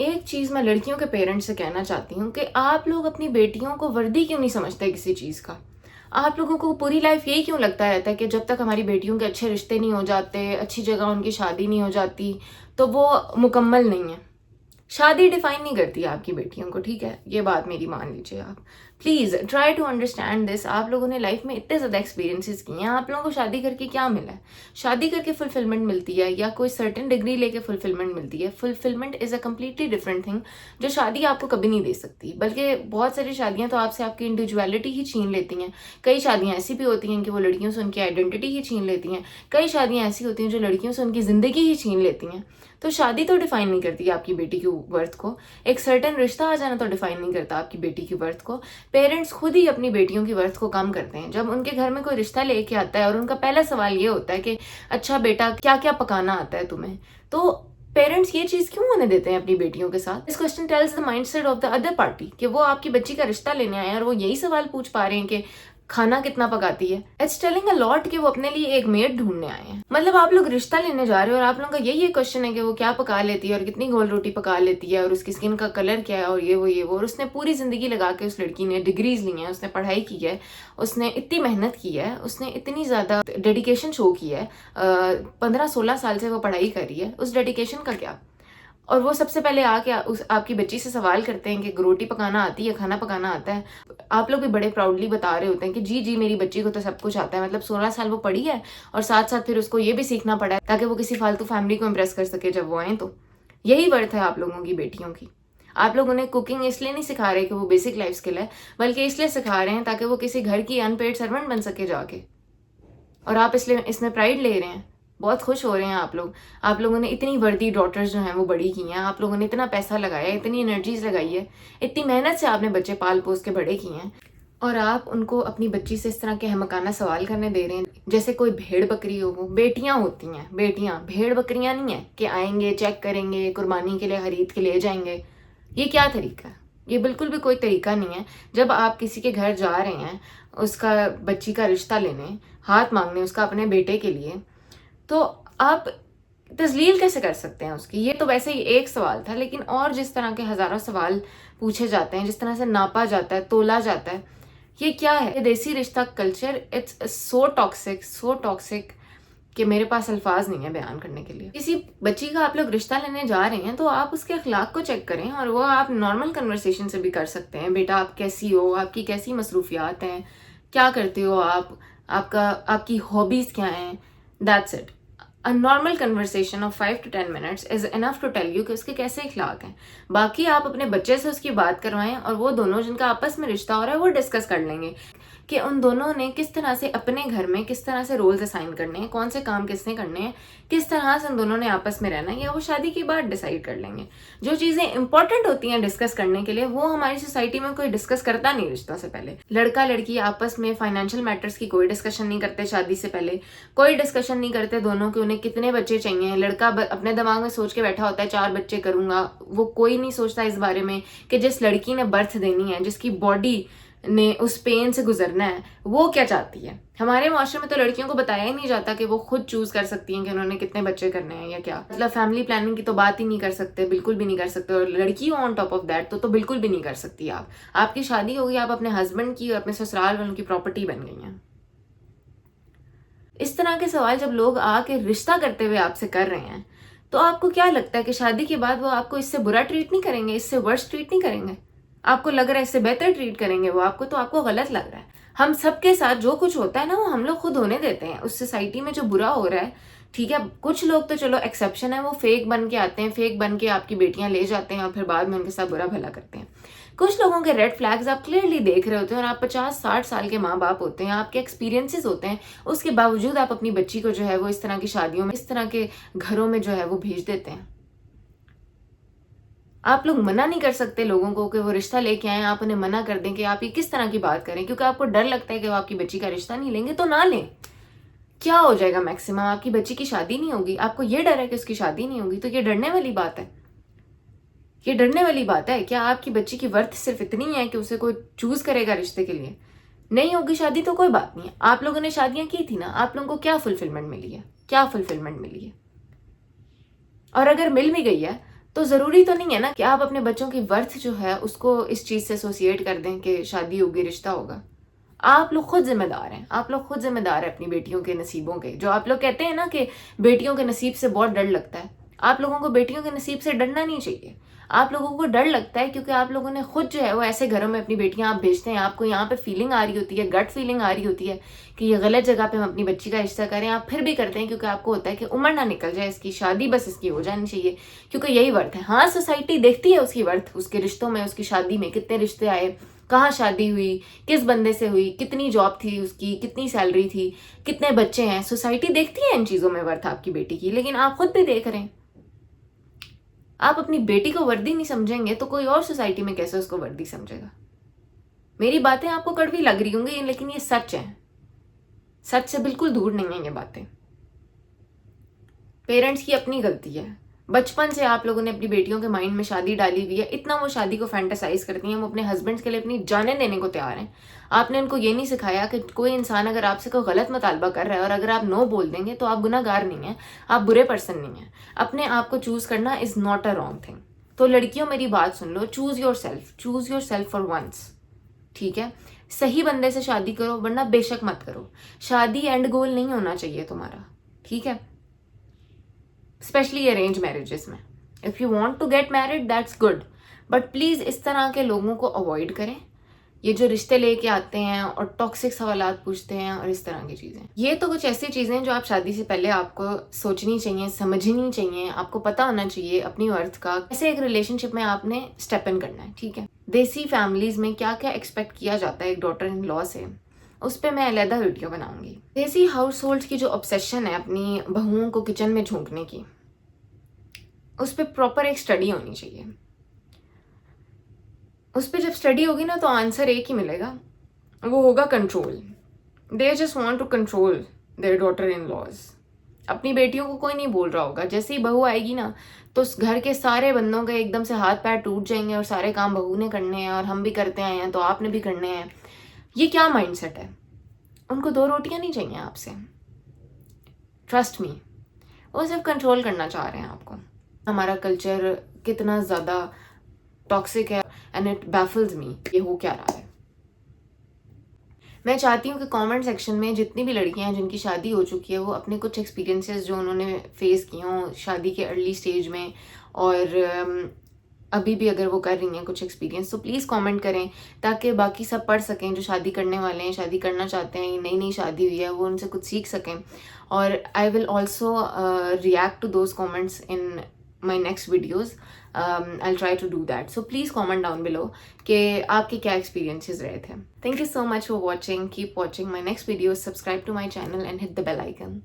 एक चीज मैं लड़कियों के पेरेंट्स से कहना चाहती हूँ कि आप लोग अपनी बेटियों को वर्दी क्यों नहीं समझते किसी चीज का। आप लोगों को पूरी लाइफ यही क्यों लगता रहता है कि जब तक हमारी बेटियों के अच्छे रिश्ते नहीं हो जाते, अच्छी जगह उनकी शादी नहीं हो जाती, तो वो मुकम्मल नहीं है। शादी डिफाइन नहीं करती है आपकी बेटियों को, ठीक है, ये बात मेरी मान लीजिए आप। Please try to understand this. आप लोगों ने लाइफ में इतने ज्यादा एक्सपीरियंसेस किए हैं, आप लोगों को शादी करके क्या मिला है? शादी करके फुलफिलमेंट मिलती है या कोई सर्टेन डिग्री लेके फुलफिलमेंट मिलती है। Fulfilment is a completely different thing जो शादी आपको कभी नहीं दे सकती। बल्कि बहुत सारी शादियां तो आपसे आपकी इंडिविजुअलिटी ही छीन लेती हैं। कई शादियां ऐसी भी होती हैं कि वो लड़कियों से उनकी आइडेंटिटी ही छीन लेती हैं। कई शादियां ऐसी होती हैं जो लड़कियों से उनकी जिंदगी ही छीन लेती हैं। तो शादी तो डिफाइन नहीं करती आपकी बेटी की वर्थ को। एक सर्टेन रिश्ता आ जाना तो डिफाइन नहीं करता आपकी बेटी की वर्थ को। पेरेंट्स खुद ही अपनी बेटियों की वर्थ को कम करते हैं। जब उनके घर में कोई रिश्ता लेके आता है और उनका पहला सवाल ये होता है कि अच्छा बेटा क्या क्या पकाना आता है तुम्हें, तो पेरेंट्स ये चीज क्यों होने देते हैं अपनी बेटियों के साथ? This question tells the mindset of the other party कि वो आपकी बच्ची का रिश्ता लेने आए हैं और वो यही सवाल पूछ पा रहे हैं कि खाना कितना पकाती है। इट्स टेलिंग अ लॉट कि वो अपने लिए एक मेड ढूंढने आए हैं। मतलब आप लोग रिश्ता लेने जा रहे हो और आप लोगों का यही क्वेश्चन है कि वो क्या पका लेती है और कितनी गोल रोटी पका लेती है और उसकी स्किन का कलर क्या है और ये वो। और उसने पूरी जिंदगी लगा के, उस लड़की ने डिग्रीज ली हैं, उसने पढ़ाई की है, उसने इतनी मेहनत की है, उसने इतनी ज्यादा डेडिकेशन शो की है। 15-16 साल से वो पढ़ाई कर रही है, उस डेडिकेशन का क्या? और वो सबसे पहले आके उस आपकी बच्ची से सवाल करते हैं कि रोटी पकाना आती है, खाना पकाना आता है। आप लोग भी बड़े प्राउडली बता रहे होते हैं कि जी जी मेरी बच्ची को तो सब कुछ आता है। मतलब 16 साल वो पढ़ी है और साथ साथ फिर उसको ये भी सीखना पड़ा है ताकि वो किसी फालतू फैमिली को इम्प्रेस कर सके जब वो आए। तो यही वर्थ है आप लोगों की बेटियों की। आप लोग उन्हें कुकिंग इसलिए नहीं सिखा रहे कि वो बेसिक लाइफ स्किल है, बल्कि इसलिए सिखा रहे हैं ताकि वो किसी घर की अनपेड सर्वेंट बन सके जाके। और आप इसलिए इसमें प्राइड ले रहे हैं, बहुत खुश हो रहे हैं आप लोग। आप लोगों ने इतनी वर्दी डॉटर्स जो हैं वो बड़ी की हैं, आप लोगों ने इतना पैसा लगाया, इतनी एनर्जीज लगाई है, इतनी मेहनत से आपने बच्चे पाल पोस के बड़े किए हैं, और आप उनको अपनी बच्ची से इस तरह के हमकाना सवाल करने दे रहे हैं जैसे कोई भेड़ बकरी हो। वो बेटियां होती हैं, बेटियां, भेड़ बकरियां नहीं है कि आएंगे चेक करेंगे कुर्बानी के लिए खरीद के ले जाएंगे। ये क्या तरीका है? ये बिल्कुल भी कोई तरीका नहीं है। जब आप किसी के घर जा रहे हैं उसका बच्ची का रिश्ता लेने, हाथ मांगने उसका अपने बेटे के लिए, तो आप तजलील कैसे कर सकते हैं उसकी? ये तो वैसे ही एक सवाल था, लेकिन और जिस तरह के हजारों सवाल पूछे जाते हैं, जिस तरह से नापा जाता है, तोला जाता है, ये क्या है? ये देसी रिश्ता कल्चर, इट्स सो टॉक्सिक कि मेरे पास अल्फाज नहीं है बयान करने के लिए। किसी बच्ची का आप लोग रिश्ता लेने जा रहे हैं तो आप उसके अखलाक को चेक करें, और वो आप नॉर्मल कन्वर्सेशन से भी कर सकते हैं। बेटा आप कैसी हो, आपकी कैसी मसरूफियात हैं, क्या करते हो आप, आपकी हॉबीज क्या हैं, that's it. A normal conversation of 5 to 10 minutes is enough to tell you कि उसके कैसे इखलाक हैं। बाकी आप अपने बच्चे से उसकी बात करवाएं और वो दोनों जिनका आपस में रिश्ता हो रहा है वो डिस्कस कर लेंगे कि उन दोनों ने किस तरह से अपने घर में किस तरह से रोल्स असाइन करने हैं, कौन से काम किसने करने हैं, किस तरह से उन दोनों ने आपस में रहना है, या वो शादी के बाद डिसाइड कर लेंगे। जो चीजें इंपॉर्टेंट होती हैं डिस्कस करने के लिए वो हमारी सोसाइटी में कोई डिस्कस करता नहीं रिश्तों से पहले। लड़का लड़की आपस में फाइनेंशियल मैटर्स की कोई डिस्कशन नहीं करते, शादी से पहले कोई डिस्कशन नहीं करते दोनों के उन्हें कितने बच्चे चाहिए। लड़का अपने दिमाग में सोच के बैठा होता है 4 बच्चे करूंगा, वो कोई नहीं सोचता इस बारे में कि जिस लड़की ने बर्थ देनी है, जिसकी बॉडी ने उस पेन से गुजरना है, वो क्या चाहती है। हमारे माशरे में तो लड़कियों को बताया ही नहीं जाता कि वो खुद चूज कर सकती हैं कि उन्होंने कितने बच्चे करने हैं या क्या। मतलब फैमिली प्लानिंग की तो बात ही नहीं कर सकते, बिल्कुल भी नहीं कर सकते। और लड़की ऑन टॉप ऑफ दैट तो बिल्कुल भी नहीं कर सकती आप। आपकी शादी होगी, आप अपने हस्बैंड की और अपने ससुराल वालों की प्रॉपर्टी बन गई हैं। इस तरह के सवाल जब लोग आके रिश्ता करते हुए आपसे कर रहे हैं तो आपको क्या लगता है कि शादी के बाद वो आपको इससे बुरा ट्रीट नहीं करेंगे, इससे वर्स ट्रीट नहीं करेंगे? आपको लग रहा है इससे बेहतर ट्रीट करेंगे वो आपको, तो आपको गलत लग रहा है। हम सबके साथ जो कुछ होता है ना वो हम लोग खुद होने देते हैं। उस सोसाइटी में जो बुरा हो रहा है, ठीक है, कुछ लोग तो चलो एक्सेप्शन है, वो फेक बन के आते हैं, फेक बन के आपकी बेटियां ले जाते हैं और फिर बाद में उनके साथ बुरा भला करते हैं। कुछ लोगों के रेड फ्लैग्स आप क्लियरली देख रहे होते हैं और आप 50-60 साल के माँ बाप होते हैं, आपके एक्सपीरियंसेस होते हैं, उसके बावजूद आप अपनी बच्ची को जो है वो इस तरह की शादियों में, इस तरह के घरों में जो है वो भेज देते हैं। आप लोग मना नहीं कर सकते लोगों को कि वो रिश्ता लेके आए, आप उन्हें मना कर दें कि आप ये किस तरह की बात करें, क्योंकि आपको डर लगता है कि वो आपकी बच्ची का रिश्ता नहीं लेंगे तो ना लें। क्या हो जाएगा मैक्सिमम, आपकी बच्ची की शादी नहीं होगी, आपको ये डर है कि उसकी शादी नहीं होगी, तो ये डरने वाली बात है। ये डरने वाली बात है। क्या आपकी बच्ची की वर्थ सिर्फ इतनी है कि उसे कोई चूज करेगा रिश्ते के लिए? नहीं होगी शादी तो कोई बात नहीं है। आप लोगों ने शादियां की थी ना, आप लोगों को क्या फुलफिलमेंट मिली है? क्या फुलफिलमेंट मिली है? और अगर मिल भी गई है तो ज़रूरी तो नहीं है ना कि आप अपने बच्चों की वर्थ जो है उसको इस चीज़ से एसोसिएट कर दें कि शादी होगी, रिश्ता होगा। आप लोग खुद जिम्मेदार हैं, आप लोग खुद जिम्मेदार हैं अपनी बेटियों के नसीबों के। जो आप लोग कहते हैं ना कि बेटियों के नसीब से बहुत डर लगता है, आप लोगों को बेटियों के नसीब से डरना नहीं चाहिए। आप लोगों को डर लगता है क्योंकि आप लोगों ने खुद जो है वो ऐसे घरों में अपनी बेटियां आप भेजते हैं, आपको यहाँ पे फीलिंग आ रही होती है, गट फीलिंग आ रही होती है कि ये गलत जगह पे हम अपनी बच्ची का रिश्ता करें। आप फिर भी करते हैं क्योंकि आपको होता है कि उम्र ना निकल जाए इसकी, शादी बस इसकी हो जानी चाहिए, क्योंकि यही वर्थ है। हाँ, सोसाइटी देखती है उसकी वर्थ, उसके रिश्तों में, उसकी शादी में कितने रिश्ते आए, कहाँ शादी हुई, किस बंदे से हुई, कितनी जॉब थी उसकी, कितनी सैलरी थी, कितने बच्चे हैं। सोसाइटी देखती है इन चीजों में वर्थ आपकी बेटी की, लेकिन आप खुद भी देख रहे हैं। आप अपनी बेटी को वर्दी नहीं समझेंगे तो कोई और सोसाइटी में कैसे उसको वर्दी समझेगा। मेरी बातें आपको कड़वी लग रही होंगी, लेकिन ये सच है, सच से बिल्कुल दूर नहीं है ये बातें। पेरेंट्स की अपनी गलती है। बचपन से आप लोगों ने अपनी बेटियों के माइंड में शादी डाली हुई है, इतना वो शादी को फैंटेसाइज करती हैं, वो अपने हस्बैंड्स के लिए अपनी जानें देने को तैयार हैं। आपने उनको ये नहीं सिखाया कि कोई इंसान अगर आपसे कोई गलत मुतालबा कर रहा है और अगर आप नो बोल देंगे तो आप गुनाहगार नहीं है, आप बुरे पर्सन नहीं है। अपने आप को चूज करना is not a wrong thing. तो लड़कियों मेरी बात सुन लो, choose yourself for once, ठीक है। सही बंदे से शादी करो, वरना बेशक मत करो। शादी एंड गोल नहीं होना चाहिए तुम्हारा, ठीक है, स्पेशली अरेंज मैरिजेस में। If you want to get married that's good, but please इस तरह के लोगों को अवॉइड करें, ये जो रिश्ते लेके आते हैं और टॉक्सिक सवालात पूछते हैं और इस तरह की चीजें। ये तो कुछ ऐसी चीजें जो आप शादी से पहले आपको सोचनी चाहिए, समझनी चाहिए, आपको पता होना चाहिए अपनी वर्थ का, कैसे एक रिलेशनशिप में आपने स्टेप इन करना है, ठीक है। देसी फैमिलीज में क्या क्या एक्सपेक्ट किया जाता है एक डॉटर इन लॉ से, उस पर मैं अलहदा वीडियो बनाऊंगी। देसी हाउस होल्ड की जो ऑब्सेशन है अपनी बहुओं को किचन में झोंकने की, उस पर प्रॉपर एक स्टडी होनी चाहिए। उस पर जब स्टडी होगी ना तो आंसर एक ही मिलेगा, वो होगा control. They just want to control their daughter in laws. अपनी बेटियों को कोई नहीं बोल रहा होगा, जैसे ही बहू आएगी ना तो उस घर के सारे बंदों के एकदम से हाथ पैर टूट जाएंगे और सारे काम बहू ने करने हैं और हम भी करते आए हैं तो आपने भी करने हैं। ये क्या माइंडसेट है? उनको 2 रोटियां नहीं चाहिए आपसे, ट्रस्ट मी। वो सिर्फ कंट्रोल करना चाह रहे हैं आपको। हमारा कल्चर कितना ज़्यादा टॉक्सिक है एंड इट बैफल्स मी, ये हो क्या रहा है। मैं चाहती हूँ कि कमेंट सेक्शन में जितनी भी लड़कियां हैं जिनकी शादी हो चुकी है वो अपने कुछ एक्सपीरियंसेस जो उन्होंने फेस किए हों शादी के अर्ली स्टेज में और अभी भी अगर वो कर रही हैं कुछ एक्सपीरियंस, तो प्लीज़ कमेंट करें ताकि बाकी सब पढ़ सकें जो शादी करने वाले हैं, शादी करना चाहते हैं, नई नई शादी हुई है, वो उनसे कुछ सीख सकें। और I will also react to those comments in my next videos. I'll try to do that. So please comment down below कि आपके क्या experiences रहे थे. Thank you so much for watching. Keep watching my next videos. Subscribe to my channel and hit the bell icon.